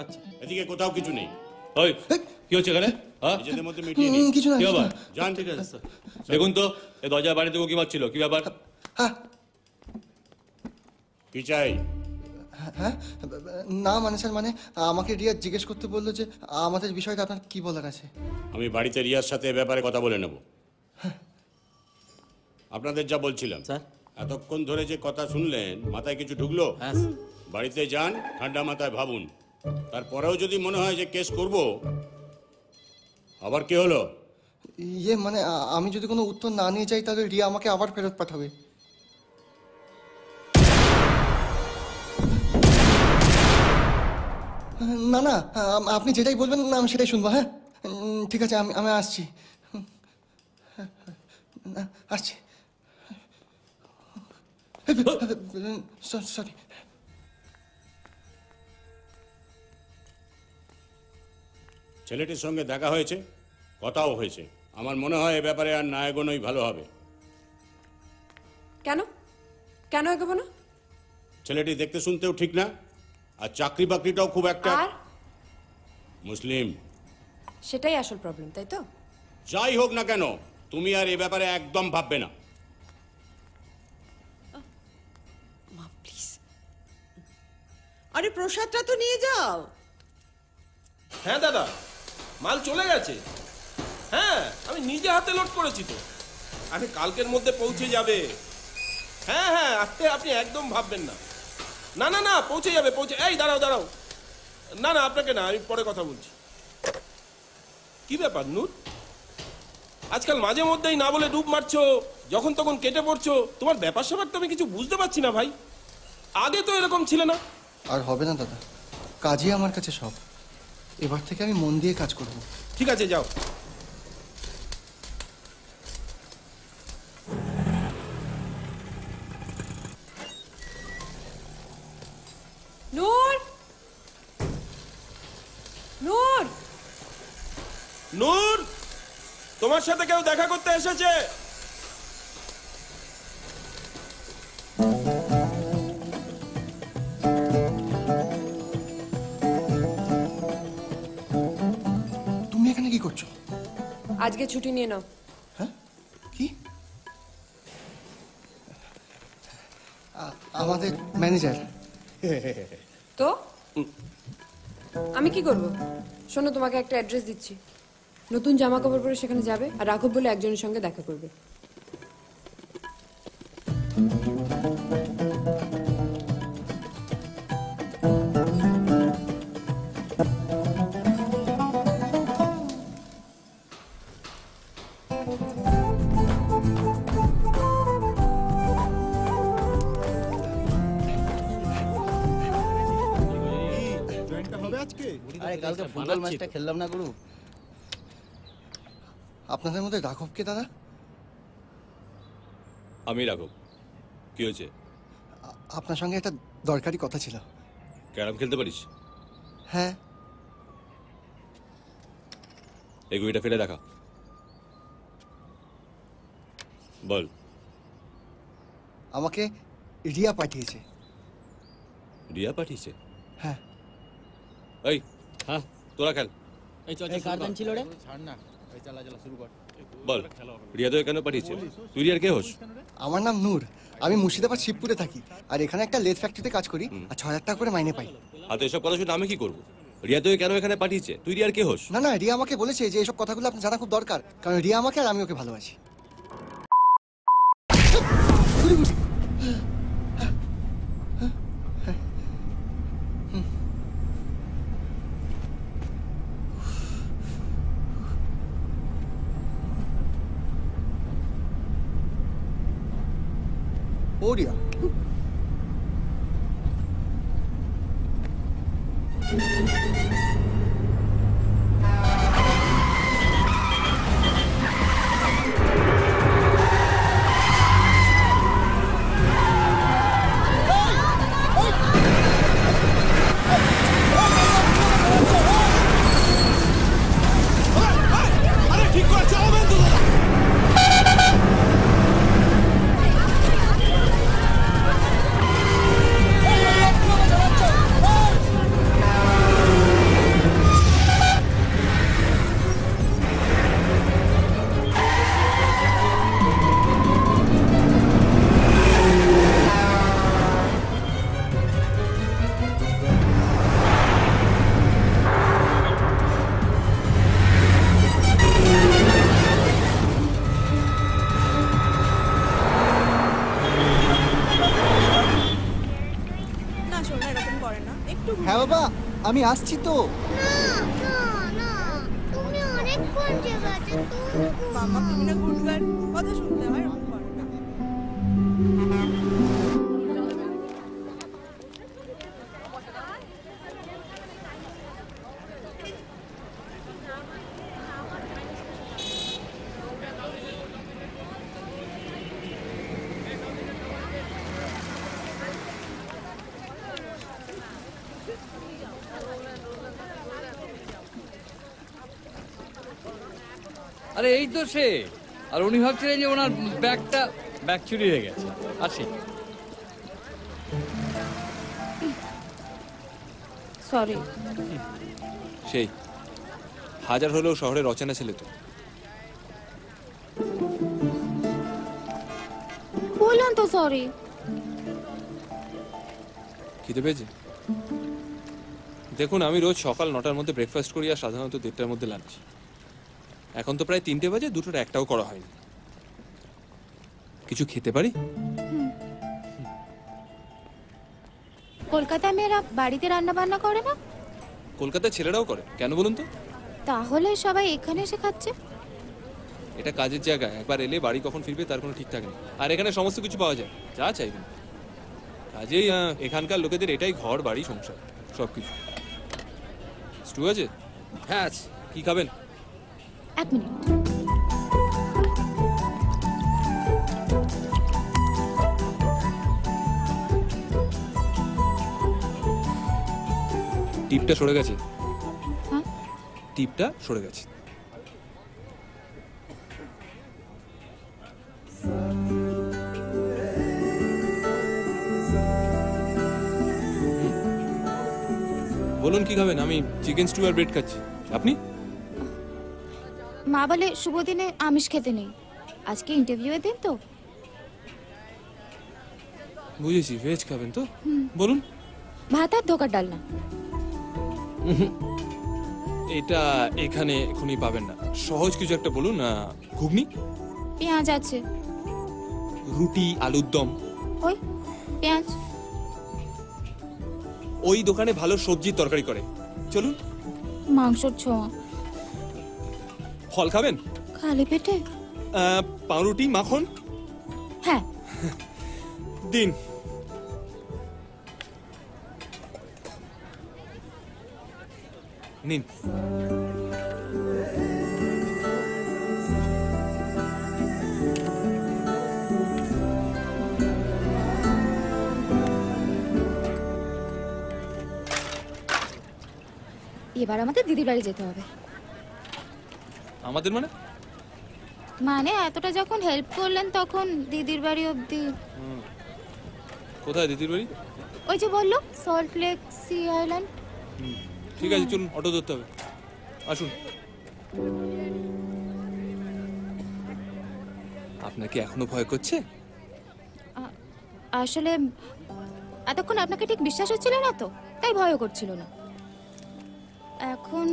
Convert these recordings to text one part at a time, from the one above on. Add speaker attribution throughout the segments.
Speaker 1: আচ্ছা,
Speaker 2: এদিকে কোথাও কিছু নেই।
Speaker 3: ওই কি হচ্ছে এখানে?
Speaker 2: নিজেদের মধ্যে মিটিয়ে নিন।
Speaker 4: কিছু না,
Speaker 3: কি ব্যাপার?
Speaker 2: যান।
Speaker 1: ঠিক আছে স্যার।
Speaker 3: দেখুন তো এই দরজার বাইরে থেকে কি মারছিল, কি ব্যাপার?
Speaker 2: কি চাই?
Speaker 4: হ্যাঁ, না মানে স্যার, মানে আমাকে রিয়া জিজ্ঞেস করতে বললো যে আমাদের বিষয়টা আপনার কি বলার আছে।
Speaker 2: আমি বাড়িতে রিয়ার সাথে এ ব্যাপারে কথা বলে নেব। আপনাদের যা বলছিলাম
Speaker 1: স্যার।
Speaker 2: এতক্ষণ ধরে যে কথা শুনলেন, মাথায় কিছু ঢুকলো?
Speaker 1: হ্যাঁ স্যার।
Speaker 2: বাড়িতে যান, ঠান্ডা মাথায় ভাবুন। তারপরেও যদি মনে হয় যে কেস করব, আবার কি হলো?
Speaker 4: ইয়ে মানে আমি যদি কোনো উত্তর না নিয়ে যাই তাহলে রিয়া আমাকে আবার ফেরত পাঠাবে। না না, আপনি যেটাই বলবেন না আমি সেটাই শুনবো। হ্যাঁ ঠিক আছে, আমি আসছি। আসছি। সরি।
Speaker 2: ছেলেটির সঙ্গে দেখা হয়েছে, কথাও হয়েছে। আমার মনে হয় এ ব্যাপারে আর না এগোনোই ভালো হবে।
Speaker 5: কেন কেন এগোবো না?
Speaker 2: ছেলেটি দেখতে শুনতেও ঠিক না, আর চাকরি বাকরিটাও খুব একটা।
Speaker 5: আর
Speaker 2: মুসলিম।
Speaker 5: সেটাই আসল প্রবলেম, তাই তো?
Speaker 2: যাই হোক না কেন, তুমি আর এ ব্যাপারে একদম ভাববে না।
Speaker 5: মা প্লিজ।
Speaker 6: আরে প্রসাদটা তো নিয়ে যাও।
Speaker 7: হ্যাঁ দাদা, মাল চলে গেছে। হ্যাঁ, আমি নিজে হাতে লোড করেছি তো। আরে কালকের মধ্যে পৌঁছে যাবে। হ্যাঁ হ্যাঁ, আপনি একদম ভাববেন না। না না না, পৌঁছে যাবে, পৌঁছে। এই দাঁড়াও দাঁড়াও, না না আপনাকে না, আমি পরে কথা বলছি। কি ব্যাপার নূর, আজকাল মাঝে মধ্যেই না বলে ডুব মারছো, যখন তখন কেটে পড়ছো। তোমার ব্যাপার স্যাপার তো আমি কিছু বুঝতে পারছি না ভাই। আগে তো এরকম ছিল না।
Speaker 4: আর হবে না দাদা, কাজই আমার কাছে সব। এবার থেকে আমি মন দিয়ে কাজ করব।
Speaker 7: ঠিক আছে, যাও।
Speaker 5: নূর, নূর,
Speaker 7: নূর, তোমার সাথে কেউ দেখা করতে এসেছে।
Speaker 4: তুমি এখানে কি করছো?
Speaker 5: আজকে ছুটি নিয়ে নাও।
Speaker 4: হ্যাঁ কি? আমাদের ম্যানেজার।
Speaker 5: তো আমি কি করব? শোনো, তোমাকে একটা অ্যাড্রেস দিচ্ছি। নতুন জামা কাপড় পরে সেখানে যাবে, আর রাঘব বলে একজনের সঙ্গে দেখা করবে।
Speaker 8: আরে কালকে ফুটবল ম্যাচটা খেললাম না গুরু।
Speaker 4: আপনাদের মধ্যে রাঘব কে দাদা?
Speaker 3: আমি রাঘব। কি হয়েছে?
Speaker 4: আপনার সঙ্গে একটা দরকারি কথা ছিল।
Speaker 3: ক্যারাম খেলতে পারিস?
Speaker 4: হ্যাঁ।
Speaker 3: এই গুইটা ফেলে দেখা। বল।
Speaker 4: আমাকে রিয়া পাঠিয়েছে।
Speaker 3: রিয়া পাঠিয়েছে?
Speaker 4: হ্যাঁ।
Speaker 3: এই হ্যাঁ, তোরা খেল।
Speaker 8: এই কার গান ছিল রে? ছাড় না, এই চালা শুরু কর।
Speaker 3: বল, রিয়া তো কেন পাঠিয়েছে? তুই রিয়ার কে হোস?
Speaker 4: আমার নাম নূর, আমি মুর্শিদাবাদ শিবপুরে থাকি, আর এখানে একটা লেদ ফ্যাক্টরিতে কাজ করি, আর 6,000 টাকা করে মাইনে পাই।
Speaker 3: আর তো এসব কথা শুনে আমি কি করবো? রিয়া তো কেন এখানে পাঠিয়েছে? তুই রিয়ার কে হোস?
Speaker 4: না না, রিয়া আমাকে বলেছে যে এসব কথাগুলো আপনার জানা খুব দরকার, কারণ রিয়া আমাকে আর আমি ওকে ভালোবাসি। ও রিয়া, আমি আসছি তো।
Speaker 1: তুমি অনেকক্ষণ জেগে আছো,
Speaker 6: বাবা তুমি না গুড গার্ল, কথা শুনতে হয় এরকম করো না।
Speaker 9: আরে এই তো সে। আর উনি ভাবছিলেন যে ওনার ব্যাগ চুরি হয়ে গেছে। আসি।
Speaker 1: সরি।
Speaker 3: সেই হাজার হলেও শহরের অচেনা ছেলে তো।
Speaker 1: বললাম তো সরি।
Speaker 3: খিদে পেয়েছে? দেখুন, আমি রোজ সকাল 9টার মধ্যে ব্রেকফাস্ট করি আর সাধারণত 1:30টার মধ্যে লাঞ্চ। এখন তো প্রায় 3টে বাজে, 2টোর একটাও করা হয়নি। কিছু খেতে পারি?
Speaker 1: কলকাতায় মেয়েরা বাড়িতে রান্না বান্না করে না?
Speaker 3: কলকাতায় ছেলেরাও করে, কেন বলুন তো?
Speaker 1: তাহলে সবাই এখানে এসে খাচ্ছে।
Speaker 3: এটা কাজের জায়গা, একবার এলে বাড়ি কখন ফিরবে তার কোনো ঠিক থাকে না। আর এখানে সমস্ত কিছু পাওয়া যায়, যা চাইবেন। কাজেই এখানকার লোকেদের এটাই ঘর, বাড়ি, সংসার, সব কিছু। স্টু আছে?
Speaker 9: হ্যাঁ।
Speaker 3: কি খাবেন?
Speaker 1: 1 মিনিট।
Speaker 3: টিপটা সরে গেছে।
Speaker 1: হ্যাঁ?
Speaker 3: টিপটা সরে গেছে। বলুন কি খাবেন? আমি চিকেন স্টু আর ব্রেড খাচ্ছি। আপনি?
Speaker 1: মা বলে শুভ দিনে আমিষ খেতে নেই। আজকে ইন্টারভিউয়ের দিন তো।
Speaker 3: বুঝেছি, ভেজ খাবেন তো? বলুন।
Speaker 1: ভাত আর ধোকার ডালনা।
Speaker 3: এটা এখানে এখনই পাবেন না, সহজ কিছু একটা বলুন। ঘুগনি,
Speaker 1: পেঁয়াজ আছে।
Speaker 3: রুটি, আলুর দম।
Speaker 1: ওই পেঁয়াজ।
Speaker 3: ওই দোকানে ভালো সবজির তরকারি করে, চলুন।
Speaker 1: মাংসর ছোঁয়া।
Speaker 3: ফল খাবেন?
Speaker 1: খালি পেটে?
Speaker 3: পাউরুটি, মাখন।
Speaker 1: হ্যাঁ।
Speaker 3: দিন। নিন।
Speaker 1: এবার আমাদের দিদির বাড়ি যেতে হবে।
Speaker 3: আমাদের মানে?
Speaker 1: মানে এতটা যখন হেল্প করলেন তখন দিদির বাড়ি অবধি।
Speaker 3: কোথায় দিদির বাড়ি?
Speaker 1: ওই যে বললো সল্ট লেক সি আইল্যান্ড।
Speaker 3: ঠিক আছে, চলুন, অটো ধরতে হবে। আসুন। আপনার কি এখনো ভয় করছে?
Speaker 1: আসলে এতক্ষণ আপনাকে ঠিক বিশ্বাস হচ্ছিল না তো, তাই ভয়ও করছিল না। এখন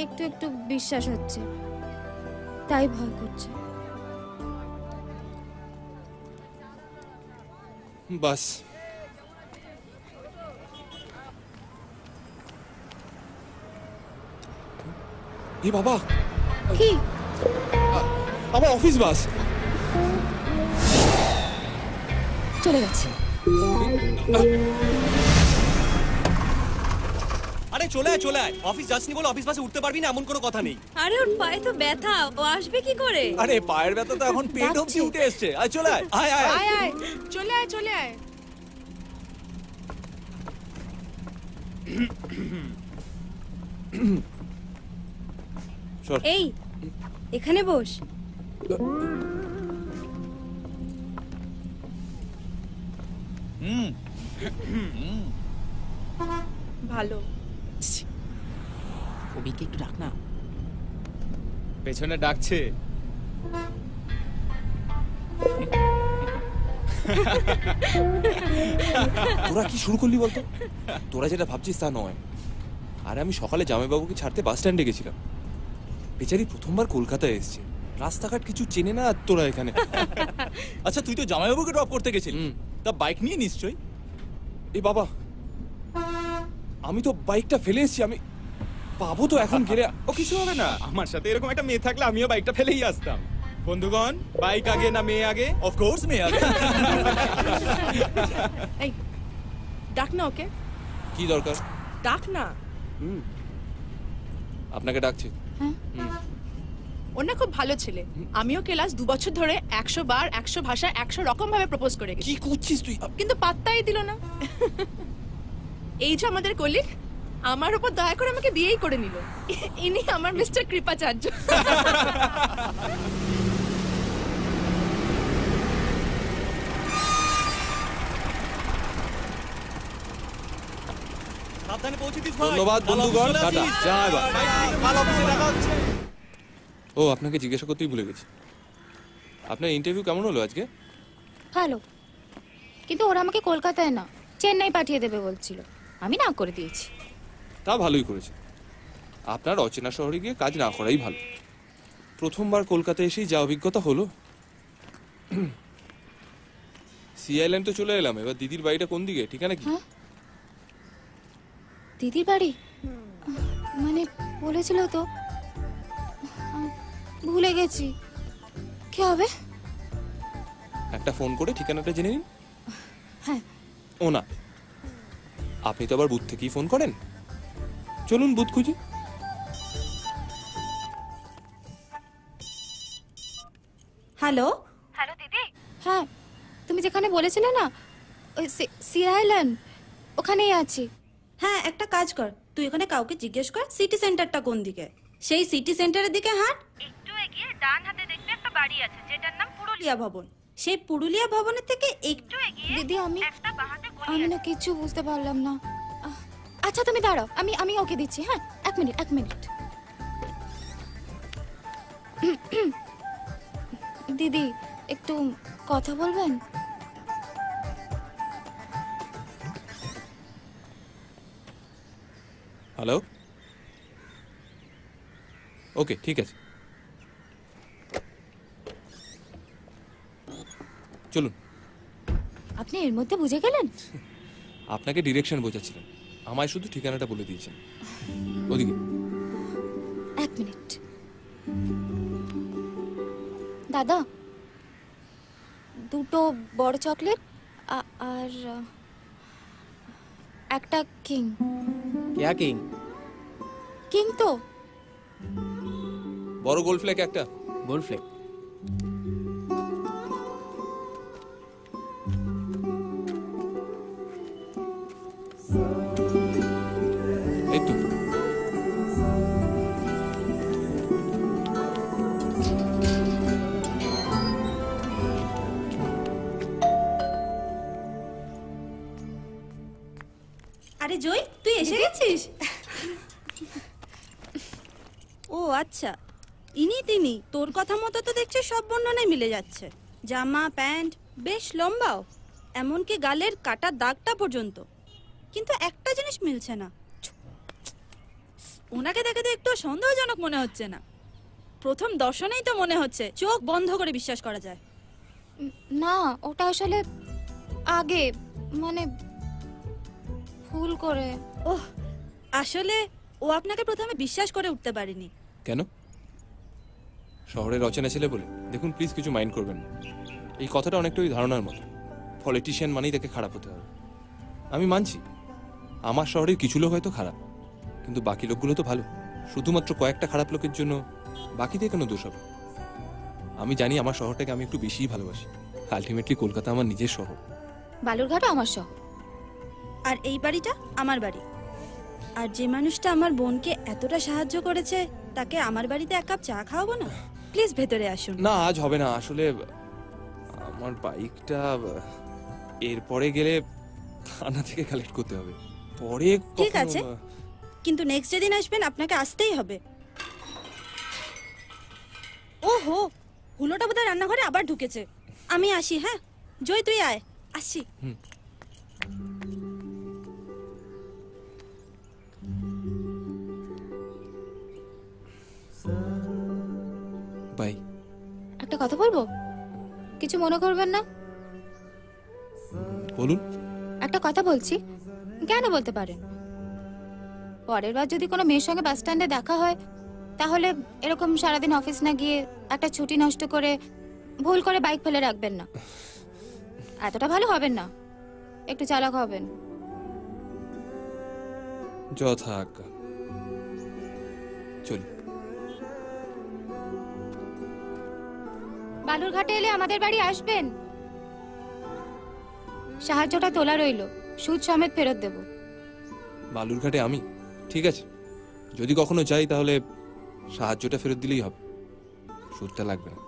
Speaker 1: একটু একটু বিশ্বাস হচ্ছে, তাই ভয় করছে।
Speaker 3: বাস। এ বাবা,
Speaker 1: কি?
Speaker 3: আমার অফিস বাস
Speaker 1: চলে গেছে।
Speaker 3: আরে চলে আয়, চলে আয়। অফিস যাসনি বলে অফিস বাসে উঠতে পারবি না এমন কোনো কথা নেই।
Speaker 5: আরে ওর পায়ে তো ব্যথা, ও আসবে কি করে?
Speaker 3: আরে পায়ের ব্যথা তো এখন পেট অবধি উঠে এসছে। আয় চলে আয়, আয় আয়
Speaker 6: আয় আয়, চলে আয় চলে আয়।
Speaker 3: সর।
Speaker 5: এই এখানে বস।
Speaker 6: ভালো।
Speaker 8: ওদিকে একটু ডাক না।
Speaker 9: পেছনে ডাকছে।
Speaker 3: তোরা কি শুরু করলি বলতো? তোরা যেটা ভাবছিস তা নয়। আরে আমি সকালে জামাইবাবুকে ছাড়তে বাস স্ট্যান্ডে গেছিলাম। বেচারি প্রথমবার কলকাতায় এসছে, রাস্তাঘাট কিছু চেনে না, আর তোরা এখানে।
Speaker 10: আচ্ছা, তুই তো জামাইবাবুকে ড্রপ করতে গেছিলি, তা বাইক নিয়ে নিশ্চয়ই?
Speaker 3: এ বাবা, আমি তো বাইকটা ফেলে এসেছি, আমি পাবো তো এখন গেলে?
Speaker 11: ও কিছু হবে না, আমার সাথে এরকম একটা মেয়ে থাকলে আমিও বাইকটা ফেলেই আসতাম। বন্ধুগণ, বাইক আগে না মেয়ে আগে?
Speaker 10: অফ কোর্স মেয়ে আগে।
Speaker 12: এই ডাক না ওকে,
Speaker 3: কি দরকার?
Speaker 12: ডাক না।
Speaker 3: আপনাকে ডাকছি।
Speaker 12: ওর না খুব ভালো ছেলে। আমিও ক্লাস 2 বছর ধরে 100 বার 100 ভাষায় 100 রকম ভাবে প্রপোজ করে গেছি।
Speaker 3: কি করছিস তুই?
Speaker 12: কিন্তু পাত্তাই দিল না। এই যে আমাদের কলিগ, আমার উপর দয়া করে আমাকে বিয়েই করে নিল। ইনি আমার মিস্টার কৃপাচার্য।
Speaker 10: সাবধানে পৌঁছে দিস ভাই।
Speaker 3: ধন্যবাদ বন্ধুগণ, টাটা, যা এবার।
Speaker 10: মাল অফিসে দেখা হচ্ছে।
Speaker 3: ও, আপনাকে জিজ্ঞাসা করতেই ভুলে গেছি, আপনার ইন্টারভিউ কেমন হলো আজকে?
Speaker 1: ভালো, কিন্তু ওরা আমাকে কলকাতায় না চেন্নাই পাঠিয়ে দেবে বলছিল, আমি না করে দিয়েছি।
Speaker 3: তা ভালোই করেছে। আপনার অচেনা শহরে গিয়ে কাজ না করাই ভালো। প্রথমবার কলকাতায় এসেই যা অভিজ্ঞতা হলো। সি আইল্যান্ড তো চলে এলাম, এবার দিদির বাড়িটা কোন দিকে, ঠিকানা কি?
Speaker 1: দিদির বাড়ি মানে বলেছিল তো, ভুলে গেছি। কি হবে?
Speaker 3: একটা ফোন করে ঠিকানাটা জেনে নিন।
Speaker 1: হ্যাঁ।
Speaker 3: ও না, আপনি তো আবার বুথ থেকেই ফোন করেন, চলুন বুথ খুঁজি।
Speaker 1: হ্যালো হ্যালো দিদি। হ্যাঁ, তুমি যেখানে বলেছিলে না, ওই সি আইল্যান্ড, ওখানেই আছি।
Speaker 13: হ্যাঁ, একটা কাজ কর, তুই ওখানে কাউকে জিজ্ঞেস কর সিটি সেন্টারটা কোন দিকে। সেই সিটি সেন্টারের দিকে হাঁট, একটু এগিয়ে ডান হাতে দেখবি একটা বাড়ি আছে যেটার নাম পুরুলিয়া ভবন। সেই পুরুলিয়া ভবনের থেকে একটু এগিয়ে
Speaker 1: দিদি আমি
Speaker 13: একটা বাহাতে
Speaker 1: আমি না কিছু বুঝতে পারলাম না। আচ্ছা তুমি দাঁড়াও, আমি ওকে দিচ্ছি। হ্যাঁ, এক মিনিট। দিদি একটু কথা বলবেন?
Speaker 3: হ্যালো, ওকে ঠিক আছে, চলুন।
Speaker 1: আপনি এর মধ্যে বুঝে গেলেন?
Speaker 3: আপনাকে ডিরেকশন বোঝাচ্ছিলেন, আমায় শুধু ঠিকানাটা বলে দিয়েছেন। ওদিকে।
Speaker 1: এক মিনিট। দাদা, দুটো বড় চকলেট আর একটা কিং।
Speaker 8: क्या किंग?
Speaker 1: কিং তো
Speaker 3: বড় গোল্ড ফ্লেক একটা।
Speaker 8: Gold flake.
Speaker 3: এই তো।
Speaker 13: আরে জয়, তুই এসে গেছিস? ও আচ্ছা, ইনি তিনি। তোর কথা মতো তো দেখছি সব বর্ণনায় মিলে যাচ্ছে। জামা প্যান্ট বেশ লম্বাও, এমনকি গালের কাটা দাগটা পর্যন্ত। কিন্তু একটা জিনিস মিলছে না, ওনাকে দেখে তো একটু সন্দেহজনক মনে হচ্ছে না। প্রথম দর্শনেই তো মনে হচ্ছে চোখ বন্ধ করে বিশ্বাস করা যায়
Speaker 1: না, ওটা আসলে আগে মানে ভুল করে।
Speaker 13: ওহ, আসলে ও আপনাকে প্রথমে বিশ্বাস করে উঠতে পারেনি।
Speaker 3: কেন? শহরের অচেনা ছেলে বলে? দেখুন প্লিজ, কিছু মাইন্ড করবেন না। এই কথাটা অনেকটা ওই ধারণার মতো, পলিটিশিয়ান মানেই তাকে খারাপ হতে হবে। আমি মানছি আমার শহরের কিছু লোক হয়তো খারাপ, কিন্তু বাকি লোকগুলো তো ভালো। শুধুমাত্র কয়েকটা খারাপ লোকের জন্য বাকিদের কেন দোষ হবে? আমি জানি আমার শহরটাকে আমি একটু বেশিই ভালোবাসি। আলটিমেটলি কলকাতা আমার নিজের শহর,
Speaker 1: বালুরঘাটও আমার শহর।
Speaker 13: আর এই বাড়িটা আমার বাড়ি। আর যে মানুষটা আমার বোনকে এতটা সাহায্য করেছে, তাকে আমার বাড়িতে এক কাপ চা খাওয়াবো না? প্লিজ ভেতরে আসুন।
Speaker 3: না আজ হবে না, আসলে আমার বাইকটা এরপরে গেলে থানা থেকে কালেক্ট করতে হবে, পরে
Speaker 13: ঠিক
Speaker 3: কখনো-
Speaker 13: আছে, কিন্তু নেক্সট যেদিন আসবেন আপনাকে আসতেই হবে। ওহো, হুলোটা বোধহয় রান্নাঘরে আবার ঢুকেছে। আমি আসি। হ্যাঁ জয়, তুই আয়, আসছি।
Speaker 3: বাই।
Speaker 1: একটা কথা বলবো, কিছু মনে করবেন না?
Speaker 3: বলুন।
Speaker 1: একটা কথা বলছি, কেন বলতে পারেন? পরের বার যদি কোনো মেয়ের সঙ্গে বাস স্ট্যান্ডে দেখা হয় তাহলে এরকম সারাদিন অফিস না গিয়ে একটা ছুটি নষ্ট করে ভুল করে বাইক ফেলে রাখবেন না। এতটা ভালো হবেন না, একটু চালাক হবেন।
Speaker 3: যথা আজ্ঞা। চলি।
Speaker 1: বালুরঘাটে এলে আমাদের বাড়ি আসবেন। সাহায্যটা তোলা রইলো, সুদ সমেত ফেরত দেব।
Speaker 3: বালুরঘাটে আমি? ঠিক আছে, যদি কখনো যাই তাহলে সাহায্যটা ফেরত দিলেই হবে, সুদটা লাগবে না।